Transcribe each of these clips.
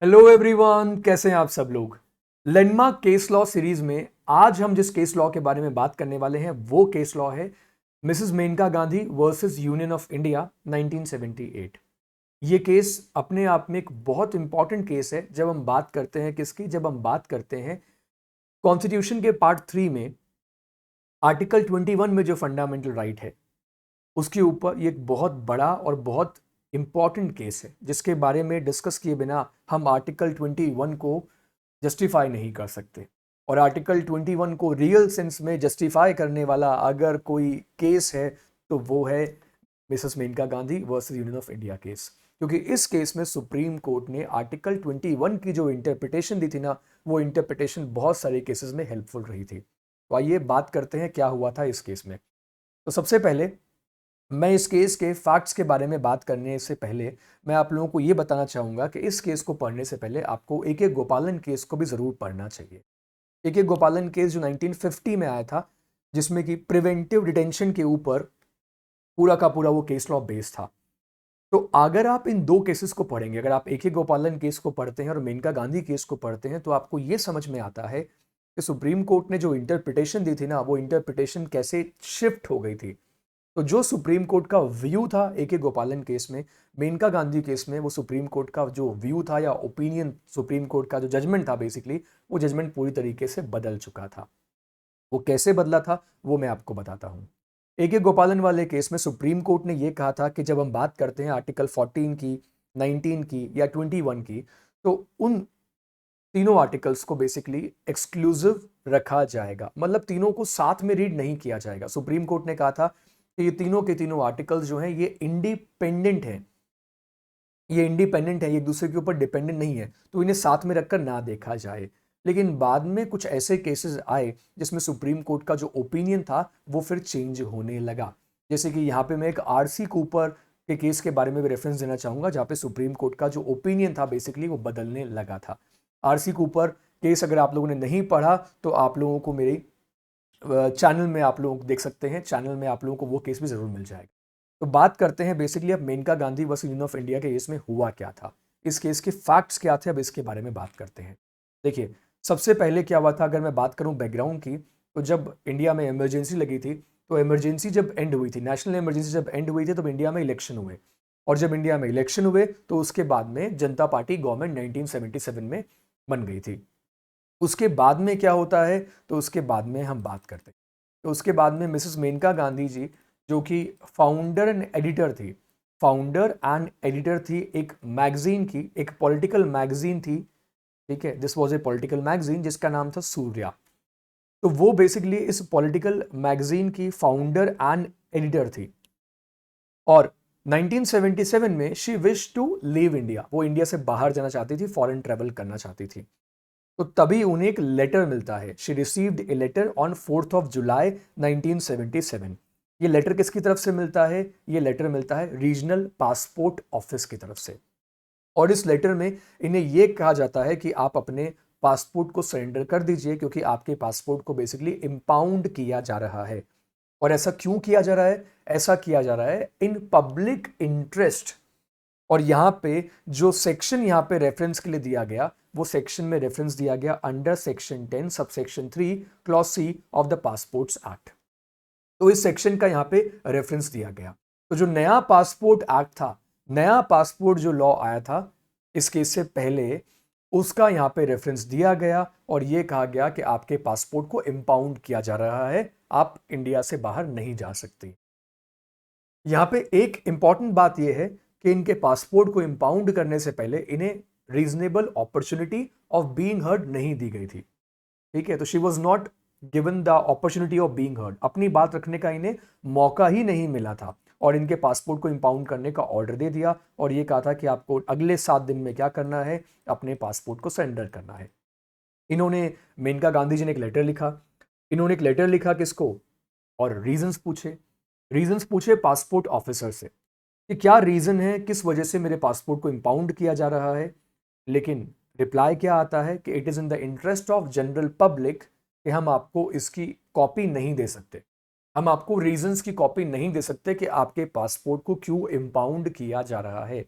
Hello everyone, कैसे हैं आप सब लोग। लैंडमार्क केस लॉ सीरीज में आज हम जिस केस लॉ के बारे में बात करने वाले हैं वो केस लॉ है Mrs Maneka Gandhi versus union of India 1978। ये केस अपने आप में एक बहुत इंपॉर्टेंट केस है जब हम बात करते हैं किसकी, जब हम बात करते हैं कॉन्स्टिट्यूशन के पार्ट 3 में आर्टिकल 21 में जो फंडामेंटल राइट है उसके ऊपर ये एक बहुत बड़ा और बहुत इंपॉर्टेंट केस है जिसके बारे में डिस्कस किए बिना हम आर्टिकल 21 को जस्टिफाई नहीं कर सकते। और आर्टिकल 21 को रियल सेंस में जस्टिफाई करने वाला अगर कोई केस है तो वो है Mrs Maneka Gandhi versus union of India case. क्योंकि इस केस में सुप्रीम कोर्ट ने आर्टिकल 21 की जो इंटरप्रिटेशन दी थी ना, वो इंटरप्रिटेशन बहुत सारे केसेस में हेल्पफुल रही थी। तो आइए बात करते हैं क्या हुआ था इस केस में। तो सबसे पहले मैं इस केस के फैक्ट्स के बारे में बात करने से पहले मैं आप लोगों को यह बताना चाहूंगा कि इस केस को पढ़ने से पहले आपको ए के गोपालन केस को भी जरूर पढ़ना चाहिए। ए के गोपालन केस जो 1950 में आया था, जिसमें कि प्रिवेंटिव डिटेंशन के ऊपर पूरा का पूरा वो केस लॉ बेस था। तो अगर आप इन दो केसेस को पढ़ेंगे, अगर आप ए के गोपालन केस को पढ़ते हैं और मेनका गांधी केस को पढ़ते हैं, तो आपको यह समझ में आता है कि सुप्रीम कोर्ट ने जो इंटरप्रिटेशन दी थी ना, वो इंटरप्रिटेशन कैसे शिफ्ट हो गई थी। तो जो सुप्रीम कोर्ट का व्यू था ए के गोपालन केस में, मेनका गांधी केस में वो सुप्रीम कोर्ट का जो व्यू था या ओपिनियन, सुप्रीम कोर्ट का जो जजमेंट था बेसिकली, वो जजमेंट पूरी तरीके से बदल चुका था। वो कैसे बदला था वो मैं आपको बताता हूं। ए के गोपालन वाले केस में सुप्रीम कोर्ट ने यह कहा था कि जब हम बात करते हैं आर्टिकल 14 की, 19 की या 21 की, तो उन तीनों आर्टिकल्स को बेसिकली एक्सक्लूसिव रखा जाएगा, मतलब तीनों को साथ में रीड नहीं किया जाएगा। सुप्रीम कोर्ट ने कहा था कि ये तीनों के तीनों आर्टिकल्स जो हैं ये इंडिपेंडेंट हैं, ये इंडिपेंडेंट है, ये एक दूसरे के ऊपर डिपेंडेंट नहीं है, तो इन्हें साथ में रखकर ना देखा जाए। लेकिन बाद में कुछ ऐसे केसेस आए जिसमें सुप्रीम कोर्ट का जो ओपिनियन था वो फिर चेंज होने लगा। जैसे कि यहाँ पे मैं एक आरसी कूपर के केस के बारे में भी रेफरेंस देना चाहूंगा, जहाँ पे सुप्रीम कोर्ट का जो ओपिनियन था बेसिकली वो बदलने लगा था। आरसी कूपर केस अगर आप लोगों ने नहीं पढ़ा तो आप लोगों को मेरे चैनल में आप लोग देख सकते हैं, चैनल में आप लोगों को वो केस भी जरूर मिल जाएगा। तो बात करते हैं बेसिकली अब Maneka Gandhi versus union of India के केस में हुआ क्या था, इस केस के फैक्ट्स क्या थे, अब इसके बारे में बात करते हैं। देखिए, सबसे पहले क्या हुआ था, अगर मैं बात करूं बैकग्राउंड की, तो जब इंडिया में इमरजेंसी लगी थी, तो इमरजेंसी जब एंड हुई थी, नेशनल इमरजेंसी जब एंड हुई थी, तब इंडिया में इलेक्शन हुए। और जब इंडिया में इलेक्शन हुए तो उसके बाद में जनता पार्टी गवर्नमेंट 1977 में बन गई थी। उसके बाद में क्या होता है, तो उसके बाद में हम बात करते हैं। तो उसके बाद में मिसेस मेनका गांधी जी, जो कि फाउंडर एंड एडिटर थी, फाउंडर एंड एडिटर थी एक मैगजीन की, एक पॉलिटिकल मैगजीन थी, ठीक है, this was a political magazine जिसका नाम था सूर्या। तो वो बेसिकली इस पॉलिटिकल मैगजीन की फाउंडर एंड एडिटर थी। और 1977 में she wish to leave India, वो इंडिया से बाहर जाना चाहती थी, फॉरेन ट्रेवल करना चाहती थी। तो तभी उन्हें एक लेटर मिलता है, she received a later on 4th of July 1977। ये लेटर किसकी तरफ से मिलता है, ये लेटर मिलता है रीजनल पासपोर्ट ऑफिस की तरफ से। और इस लेटर में इन्हें यह कहा जाता है कि आप अपने पासपोर्ट को सरेंडर कर दीजिए, क्योंकि आपके पासपोर्ट को बेसिकली इंपाउंड किया जा रहा है। और ऐसा क्यों किया जा रहा है, ऐसा किया जा रहा है इन पब्लिक इंटरेस्ट। और यहां पे जो सेक्शन यहां पे रेफरेंस के लिए दिया गया, वो सेक्शन में रेफरेंस दिया गया under section 10 subsection 3 clause C of the passports act. तो इस सेक्शन का यहां पे रेफरेंस दिया गया। तो जो नया पासपोर्ट एक्ट था, नया पासपोर्ट जो लॉ आया था इस केस से पहले, उसका यहां पे रेफरेंस दिया गया और यह कहा गया कि आपके पासपोर्ट को इंपाउंड किया जा रहा है, आप इंडिया से बाहर नहीं जा सकते। यहां पे एक इंपॉर्टेंट बात यह है कि इनके पासपोर्ट को इंपाउंड करने से पहले इन्हें reasonable opportunity of being heard नहीं दी गई थी, ठीक है। तो she was not given the opportunity of being heard, अपनी बात रखने का इन्हें मौका ही नहीं मिला था। और इनके पासपोर्ट को इंपाउंड करने का ऑर्डर दे दिया और यह कहा था कि आपको अगले 7 दिन में क्या करना है, अपने पासपोर्ट को सरेंडर करना है। इन्होंने, मेनका गांधी जी ने एक लेटर लिखा, इन्होंने एक लेटर लिखा किसको, और रीजंस पूछे, रीजंस पूछे पासपोर्ट ऑफिसर से कि क्या रीजन है, किस वजह से मेरे पासपोर्ट को इंपाउंड किया जा रहा है। लेकिन रिप्लाई क्या आता है कि it is in the interest of general public, कि हम आपको इसकी कॉपी नहीं दे सकते, हम आपको रीजंस की कॉपी नहीं दे सकते कि आपके पासपोर्ट को क्यों इंपाउंड किया जा रहा है।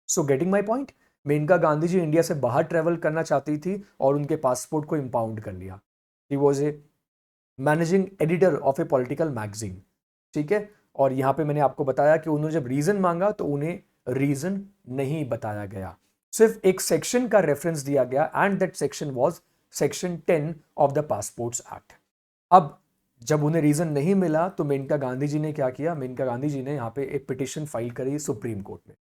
So getting my point, Maneka Gandhi ji India से बाहर ट्रेवल करना चाहती थी और उनके पासपोर्ट को इम्पाउंड कर लिया। He was a managing editor of A political magazine, ठीक है। और यहाँ पे मैंने आपको बताया कि उन्होंने जब रीजन मांगा तो उन्हें रीजन नहीं बताया गया, सिर्फ एक सेक्शन का रेफरेंस दिया गया and that section was section 10 of the passports act. अब जब उन्हें रीजन नहीं मिला तो मेनका गांधी जी ने क्या किया, मेनका गांधी जी ने यहाँ पे एक पिटिशन फाइल करी सुप्रीम कोर्ट में।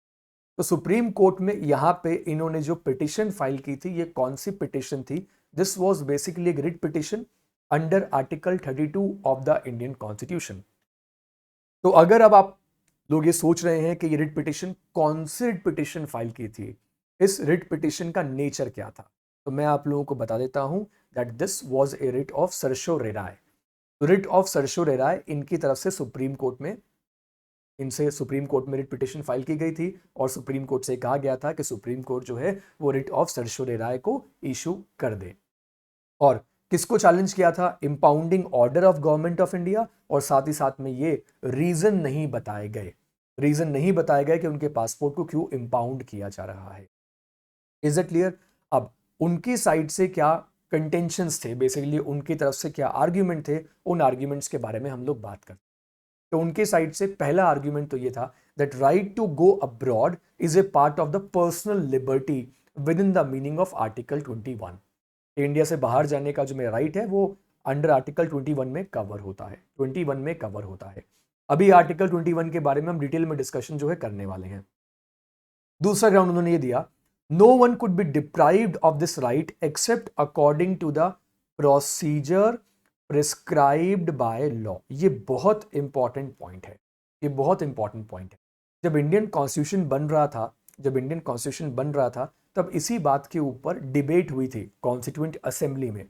तो सुप्रीम कोर्ट में यहाँ पे इन्होंने जो पिटिशन फाइल की थी, ये कौन सी पिटिशन थी? दिस वाज बेसिकली एक writ petition under article 32 of the Indian constitution. तो अगर अब आप लोग ये सोच रहे हैं कि ये रिट पिटिशन कौन सी रिट पिटिशन फाइल की थी, इस रिट पिटिशन का नेचर क्या था, तो मैं आप लोगों को बता देता हूं that this was a writ of certiorari. Writ of certiorari इनकी तरफ से सुप्रीम कोर्ट में, इनसे सुप्रीम कोर्ट में रिट पिटिशन फाइल की गई थी और सुप्रीम कोर्ट से कहा गया था कि सुप्रीम कोर्ट जो है वो रिट ऑफ सर्शोरेराय को इशू कर दे। और किसको चैलेंज किया था? Impounding order of Government of India, और साथ ही साथ में ये रीजन नहीं बताए गए, रीजन नहीं बताए गए कि उनके पासपोर्ट को क्यों इंपाउंड किया जा रहा है। Is it clear? अब उनकी साइड से क्या कंटेंशंस थे, बेसिकली उनकी तरफ से क्या आर्ग्यूमेंट थे, उन आर्ग्यूमेंट्स के बारे में हम लोग बात करते हैं। तो उनके साइड से पहला आर्ग्यूमेंट तो ये था that right to go abroad is a part of the personal liberty within the meaning of article 21। India से बाहर जाने का जो मेरा राइट है वो अंडर आर्टिकल 21 में कवर होता है, 21 में कवर होता है। अभी आर्टिकल 21 के बारे में हम डिटेल में डिस्कशन जो है करने वाले हैं। दूसरा ग्राउंड उन्होंने ये दिया, no one could be deprived of this right except according to the procedure prescribed by law. ये बहुत इंपॉर्टेंट पॉइंट है, ये बहुत इंपॉर्टेंट पॉइंट है। जब इंडियन कॉन्स्टिट्यूशन बन रहा था, जब इंडियन कॉन्स्टिट्यूशन बन रहा था तब इसी बात के ऊपर डिबेट हुई थी कॉन्स्टिट्यूएंट असेंबली में,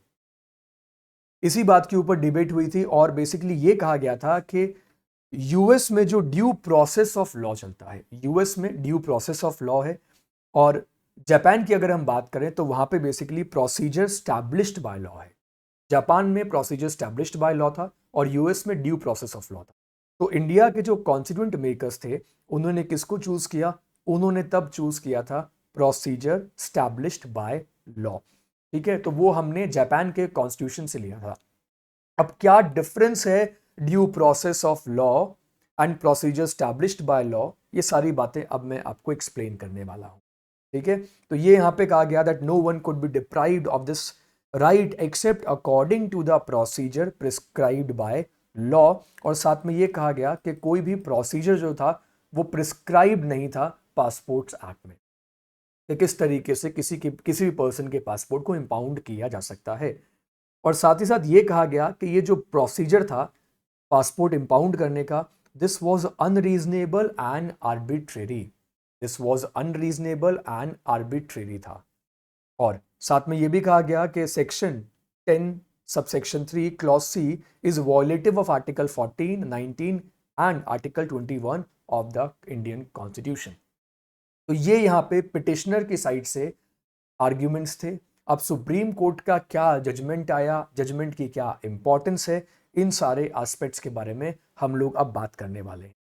इसी बात के ऊपर डिबेट हुई थी और बेसिकली ये कहा गया था कि यूएस में जो ड्यू प्रोसेस ऑफ लॉ चलता है, यूएस में ड्यू प्रोसेस ऑफ लॉ है, और जापान की अगर हम बात करें तो वहां पे basically procedure established by law है। जापान में प्रोसीजर स्टैब्लिश्ड बाय लॉ था और यूएस में ड्यू प्रोसेस ऑफ लॉ था। तो इंडिया के जो कॉन्स्टिट्यूएंट मेकर्स थे उन्होंने किसको चूज किया? उन्होंने तब चूज किया था प्रोसीजर स्टैब्लिश्ड बाय लॉ, ठीक है। तो वो हमने जापान के कॉन्स्टिट्यूशन से लिया था। अब क्या डिफरेंस है due process of law and procedure established by law, ये सारी बातें अब मैं आपको एक्सप्लेन करने वाला हूं, ठीक है। तो ये यहां पे कहा गया that no one could be deprived of this right except according to the procedure prescribed by law, और साथ में ये कहा गया कि कोई भी प्रोसीजर जो था वो प्रिस्क्राइब नहीं था पासपोर्ट्स एक्ट में, कि किस तरीके से किसी भी पर्सन के पासपोर्ट को इंपाउंड किया जा सकता है। और साथ ही साथ ये कहा गया कि ये जो प्रोसीजर था पासपोर्ट इंपाउंड करने का, this was unreasonable and arbitrary, this was unreasonable and arbitrary था। और साथ में ये भी कहा गया कि section 10 subsection 3 clause C is violative of article 14, 19 and article 21 of the Indian constitution. तो ये यहाँ पे पिटिशनर की साइड से आर्ग्यूमेंट्स थे। अब सुप्रीम कोर्ट का क्या जजमेंट आया, जजमेंट की क्या इंपॉर्टेंस है, इन सारे एस्पेक्ट्स के बारे में हम लोग अब बात करने वाले हैं।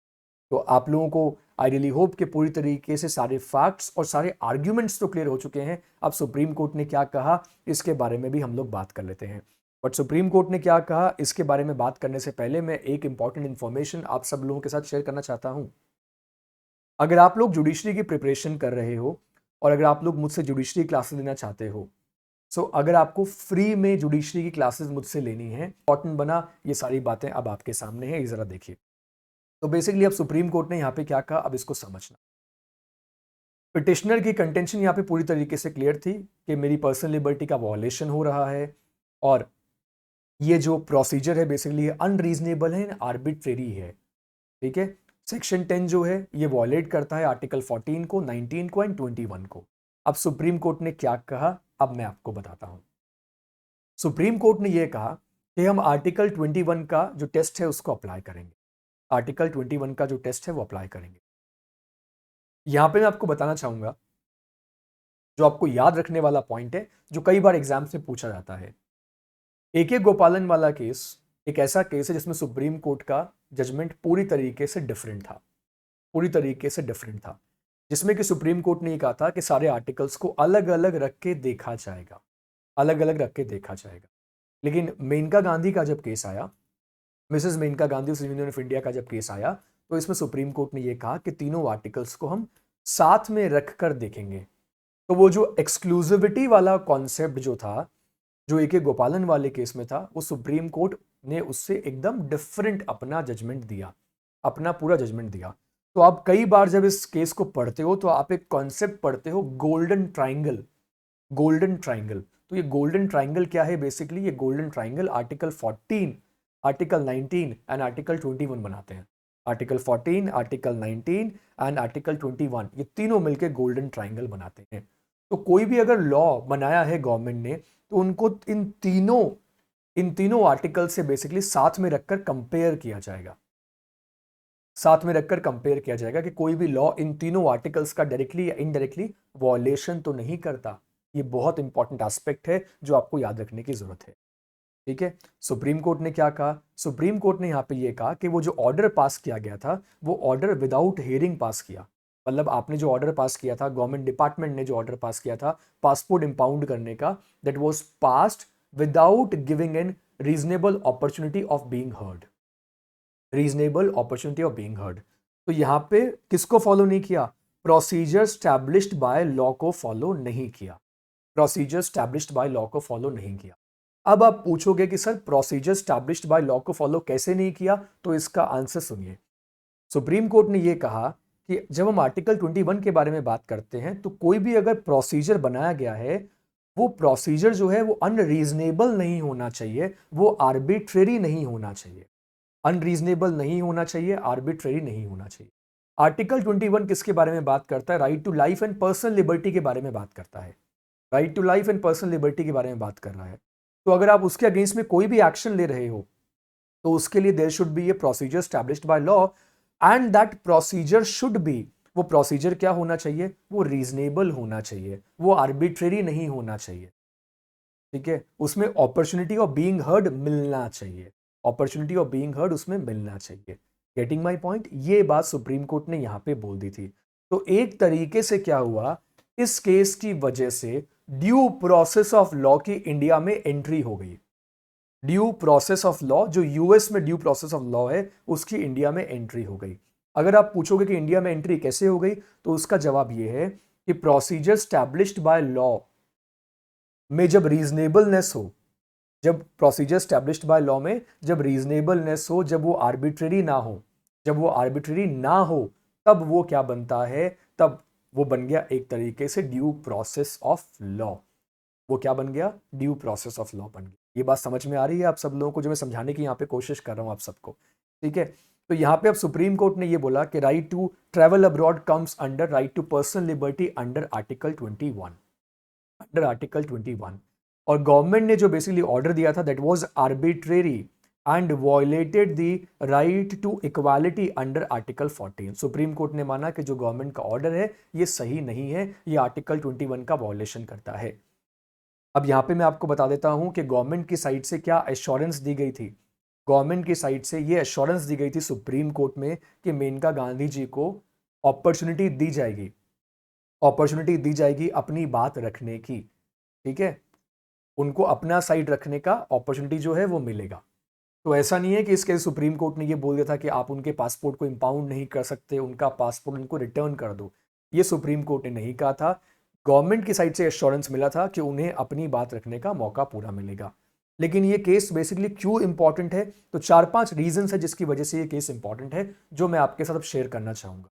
तो आप लोगों को आई रियली होप कि पूरी तरीके से सारे फैक्ट्स और सारे आर्ग्यूमेंट्स तो क्लियर हो चुके हैं। अब सुप्रीम कोर्ट ने क्या कहा इसके बारे में भी हम लोग बात कर लेते हैं। बट सुप्रीम कोर्ट ने क्या कहा इसके बारे में बात करने से पहले मैं एक इंपॉर्टेंट इंफॉर्मेशन आप सब लोगों के साथ शेयर करना चाहता हूं। अगर आप लोग जुडिशरी की प्रिपरेशन कर रहे हो और अगर आप लोग मुझसे जुडिशरी क्लासेस लेना चाहते हो, सो अगर आपको फ्री में जुडिशरी की क्लासेस मुझसे लेनी है, इंपॉर्टेंट बना ये सारी बातें अब आपके सामने है, ये जरा देखिए। तो बेसिकली अब सुप्रीम कोर्ट ने यहाँ पे क्या कहा, अब इसको समझना। पिटिशनर की कंटेंशन यहाँ पे पूरी तरीके से क्लियर थी कि मेरी पर्सनल लिबर्टी का वॉयलेशन हो रहा है और ये जो प्रोसीजर है बेसिकली अनरीजनेबल है, आर्बिट्रेरी है, ठीक है। सेक्शन 10 जो है ये वॉयलेट करता है आर्टिकल 14 को, 19 को एंड 21 को। अब सुप्रीम कोर्ट ने क्या कहा अब मैं आपको बताता हूं। सुप्रीम कोर्ट ने यह कहा कि हम आर्टिकल 21 का जो टेस्ट है उसको अप्लाई करेंगे, आर्टिकल 21 का जो टेस्ट है वो अप्लाई करेंगे। यहां पे मैं आपको बताना चाहूंगा जो आपको याद रखने वाला पॉइंट है, जो कई बार एग्जाम से पूछा जाता है। AK गोपालन वाला केस एक ऐसा केस है जिसमें सुप्रीम कोर्ट का जजमेंट पूरी तरीके से डिफरेंट था, पूरी तरीके से डिफरेंट था। जिसमें कि सुप्रीम कोर्ट ने ये कहा था कि सारे आर्टिकल्स को अलग अलग रख के देखा जाएगा, अलग अलग रख के देखा जाएगा। लेकिन मेनका गांधी का जब केस आया, Mrs Maneka Gandhi Union of India का जब केस आया, तो इसमें सुप्रीम कोर्ट ने यह कहा कि तीनों आर्टिकल्स को हम साथ में रखकर देखेंगे। तो वो जो एक्सक्लूसिविटी वाला कॉन्सेप्ट जो था, जो ए के गोपालन वाले केस में था, वो सुप्रीम कोर्ट ने उससे एकदम डिफरेंट अपना जजमेंट दिया, अपना पूरा जजमेंट दिया। तो आप कई बार जब इस केस को पढ़ते हो तो आप एक कॉन्सेप्ट पढ़ते हो, गोल्डन ट्राइंगल। गोल्डन ट्राइंगल, तो ये गोल्डन ट्राइंगल क्या है? बेसिकली ये golden triangle article 14, article 19 and article 21 बनाते हैं। आर्टिकल 14, आर्टिकल 19 एंड आर्टिकल 21, ये तीनों मिलकर गोल्डन ट्राइंगल बनाते हैं। तो कोई भी अगर लॉ बनाया है गवर्नमेंट ने, तो उनको इन तीनों आर्टिकल से बेसिकली साथ में रखकर कंपेयर किया जाएगा, साथ में रखकर कंपेयर किया जाएगा कि कोई भी लॉ इन तीनों आर्टिकल्स का डायरेक्टली या इनडायरेक्टली वॉयलेशन तो नहीं करता। ये बहुत इंपॉर्टेंट एस्पेक्ट है जो आपको याद रखने की जरूरत है। ठीक है, सुप्रीम कोर्ट ने क्या कहा? सुप्रीम कोर्ट ने यहां पे ये कहा कि वो जो ऑर्डर पास किया गया था, वो ऑर्डर विदाउट हियरिंग पास किया। मतलब आपने जो ऑर्डर पास किया था, गवर्नमेंट डिपार्टमेंट ने जो ऑर्डर पास किया था पासपोर्ट इंपाउंड करने का, that was passed without giving an reasonable opportunity of being heard, reasonable opportunity of being heard. तो यहां पे किसको फॉलो नहीं किया? प्रोसीजर स्टैब्लिश्ड बाय लॉ को फॉलो नहीं किया, प्रोसीजर स्टैब्लिश्ड बाय लॉ को फॉलो नहीं किया। अब आप पूछोगे कि sir procedure established by law को फॉलो कैसे नहीं किया? तो इसका आंसर सुनिए। सुप्रीम कोर्ट ने यह कहा कि जब हम आर्टिकल 21 के बारे में बात करते हैं, तो कोई भी अगर प्रोसीजर बनाया गया है, वो प्रोसीजर जो है वो अनरीजनेबल नहीं होना चाहिए, वो आर्बिट्रेरी नहीं होना चाहिए, अनरीजनेबल नहीं होना चाहिए, आर्बिट्रेरी नहीं होना चाहिए। आर्टिकल 21 किसके बारे में बात करता है? Right to life and personal liberty के बारे में बात करता है, right to life and personal liberty के बारे में बात कर रहा है। तो अगर आप उसके अगेंस्ट में कोई भी एक्शन ले रहे हो, तो उसके लिए there should be a procedure established by law, and that procedure should be, वो प्रोसीजर क्या होना चाहिए? वो रीजनेबल होना चाहिए, वो आर्बिट्रेरी नहीं होना चाहिए। ठीक है, उसमें अपॉर्चुनिटी ऑफ बीइंग हर्ड मिलना चाहिए, अपॉर्चुनिटी ऑफ बीइंग हर्ड उसमें मिलना चाहिए। Getting my point? ये बात सुप्रीम कोर्ट ने यहां पे बोल दी थी। तो एक तरीके से क्या हुआ, इस केस की वजह से ड्यू प्रोसेस ऑफ लॉ की इंडिया में एंट्री हो गई। ड्यू प्रोसेस ऑफ लॉ, जो यूएस में ड्यू प्रोसेस ऑफ लॉ है, उसकी इंडिया में एंट्री हो गई। अगर आप पूछोगे कि इंडिया में एंट्री कैसे हो गई, तो उसका जवाब यह है कि प्रोसीजर स्टैब्लिश्ड बाय लॉ में जब रीजनेबलनेस हो, जब प्रोसीजर स्टैब्लिश्ड बाय लॉ में जब रीजनेबलनेस हो, जब वो आर्बिट्रेरी ना हो, जब वो आर्बिट्रेरी ना हो, तब वो क्या बनता है? तब वो बन गया एक तरीके से ड्यू प्रोसेस ऑफ लॉ। वो क्या बन गया? ड्यू प्रोसेस ऑफ लॉ बन गया। ये बात समझ में आ रही है आप सब लोगों को, जो मैं समझाने की यहाँ पे कोशिश कर रहा हूँ आप सबको? ठीक है, तो यहाँ पे अब सुप्रीम कोर्ट ने ये बोला कि right to travel abroad comes under right to personal liberty under article 21, under article 21। और गवर्नमेंट ने जो बेसिकली ऑर्डर दिया था, that was arbitrary and violated the right to equality under article 14। Supreme court ने माना कि जो गवर्नमेंट का ऑर्डर है ये सही नहीं है, ये आर्टिकल 21 का वायलेशन करता है। अब यहां पे मैं आपको बता देता हूं कि गवर्नमेंट की साइड से क्या एश्योरेंस दी गई थी। गवर्नमेंट की साइड से ये एश्योरेंस दी गई थी सुप्रीम कोर्ट में कि मेनका गांधी जी को अपॉर्चुनिटी दी जाएगी, अपॉर्चुनिटी दी जाएगी अपनी बात रखने की। ठीक है, उनको अपना साइड रखने का अपॉर्चुनिटी जो है वो मिलेगा। तो ऐसा नहीं है कि इसके सुप्रीम कोर्ट ने ये बोल दिया था कि आप उनके पासपोर्ट को इंपाउंड नहीं कर सकते, उनका पासपोर्ट उनको रिटर्न कर दो। ये सुप्रीम कोर्ट ने नहीं कहा था। गवर्नमेंट की साइड से एश्योरेंस मिला था कि उन्हें अपनी बात रखने का मौका पूरा मिलेगा। लेकिन ये केस बेसिकली क्यों इंपॉर्टेंट है? तो 4-5 रीजन है जिसकी वजह से ये केस इंपॉर्टेंट है, जो मैं आपके साथ अब शेयर करना चाहूंगा।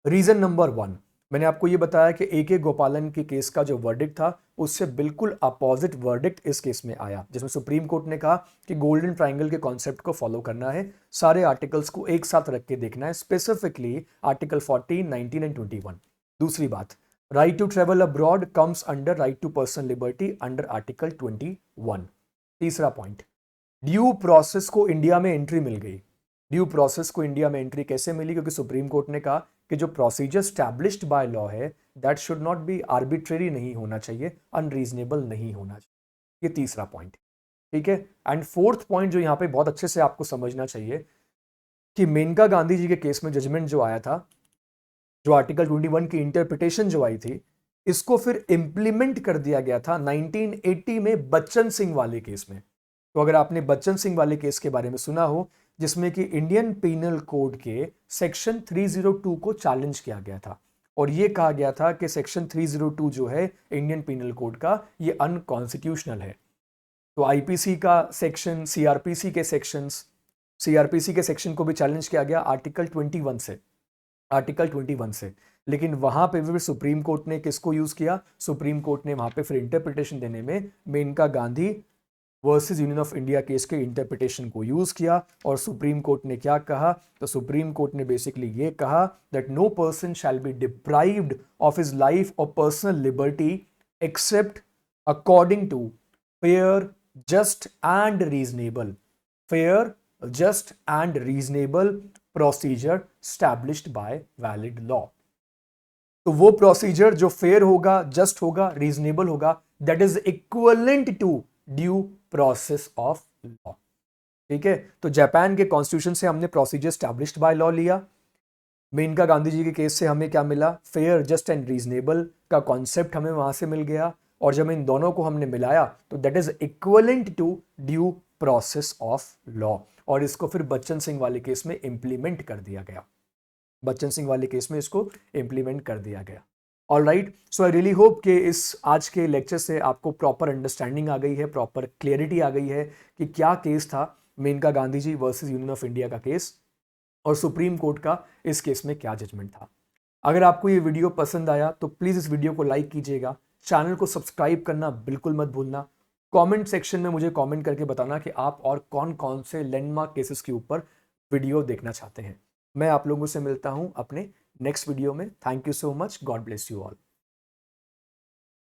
रीजन नंबर 1, मैंने आपको ये बताया कि ए के गोपालन के केस का जो वर्डिक्ट था, उससे बिल्कुल अपोजिट वर्डिक्ट इस केस में आया, जिसमें सुप्रीम कोर्ट ने कहा कि गोल्डन ट्राइंगल के कॉन्सेप्ट को फॉलो करना है, सारे आर्टिकल्स को एक साथ रख के देखना है, स्पेसिफिकली आर्टिकल 14, 19 एंड 21। दूसरी बात, right to travel abroad comes under right to personal liberty under article 21। तीसरा पॉइंट, ड्यू प्रोसेस को इंडिया में एंट्री मिल गई। ड्यू प्रोसेस को इंडिया में एंट्री कैसे मिली? क्योंकि सुप्रीम कोर्ट ने कहा कि जो प्रोसीजर स्टैब्लिश्ड बाय लॉ है, that should not be arbitrary नहीं होना चाहिए, अनरीजनेबल नहीं होना चाहिए। ये तीसरा पॉइंट। ठीक है, एंड फोर्थ पॉइंट जो यहां पे बहुत अच्छे से आपको समझना चाहिए कि मेनका गांधी जी के केस में जजमेंट जो आया था, जो आर्टिकल 21 की इंटरप्रिटेशन जो आई थी, इसको फिर इंप्लीमेंट कर दिया गया था 1980 में बच्चन सिंह वाले केस में। तो अगर आपने बच्चन सिंह वाले केस के बारे में सुना हो, जिसमें कि इंडियन पीनल कोड के सेक्शन 302 को चैलेंज किया गया था और यह कहा गया था कि सेक्शन 302 जो है इंडियन पीनल कोड का, ये अनकॉन्स्टिट्यूशनल है। तो आईपीसी का सेक्शन, सीआरपीसी के सेक्शन को भी चैलेंज किया गया आर्टिकल 21 से। लेकिन वहां पे भी सुप्रीम कोर्ट ने किसको यूज किया? सुप्रीम कोर्ट ने वहां पे फिर इंटरप्रिटेशन देने में Maneka Gandhi versus union of India case के इंटरप्रिटेशन को यूज किया। और सुप्रीम कोर्ट ने क्या कहा? तो सुप्रीम कोर्ट ने बेसिकली ये कहा that no person shall be deprived of his life और personal liberty except according to fair, just and reasonable, fair, just and reasonable procedure established by valid law. तो वो प्रोसीजर जो fair होगा, just होगा, reasonable होगा, that is equivalent to due process of law. ठीक है, तो जापान के कॉन्स्टिट्यूशन से हमने प्रोसीजर स्टैब्लिश्ड बाय लॉ लिया। मेनका गांधी जी के केस से हमें क्या मिला? फेयर, जस्ट एंड रीजनेबल का कॉन्सेप्ट हमें वहां से मिल गया। और जब इन दोनों को हमने मिलाया तो that is equivalent to due process of law. और इसको फिर बच्चन सिंह वाले केस में इंप्लीमेंट कर दिया गया। बच्चन सिंह वाले केस में इसको इंप्लीमेंट कर दिया गया। All right, so I really hope कि इस आज के लेक्चर से आपको प्रॉपर अंडरस्टैंडिंग आ गई है, प्रॉपर क्लियरिटी आ गई है कि क्या केस था मेनका गांधी जी वर्सेस यूनियन ऑफ इंडिया का केस, और सुप्रीम कोर्ट का इस केस में क्या जजमेंट था। अगर आपको ये वीडियो पसंद आया तो प्लीज़ इस वीडियो को लाइक कीजिएगा, चैनल को सब्सक्राइब करना बिल्कुल मत भूलना। कमेंट सेक्शन में मुझे कमेंट करके बताना कि आप और कौन कौन से लैंडमार्क केसेस के ऊपर वीडियो देखना चाहते हैं। मैं आप लोगों से मिलता हूं अपने नेक्स्ट वीडियो में। Thank you so much, God bless you all.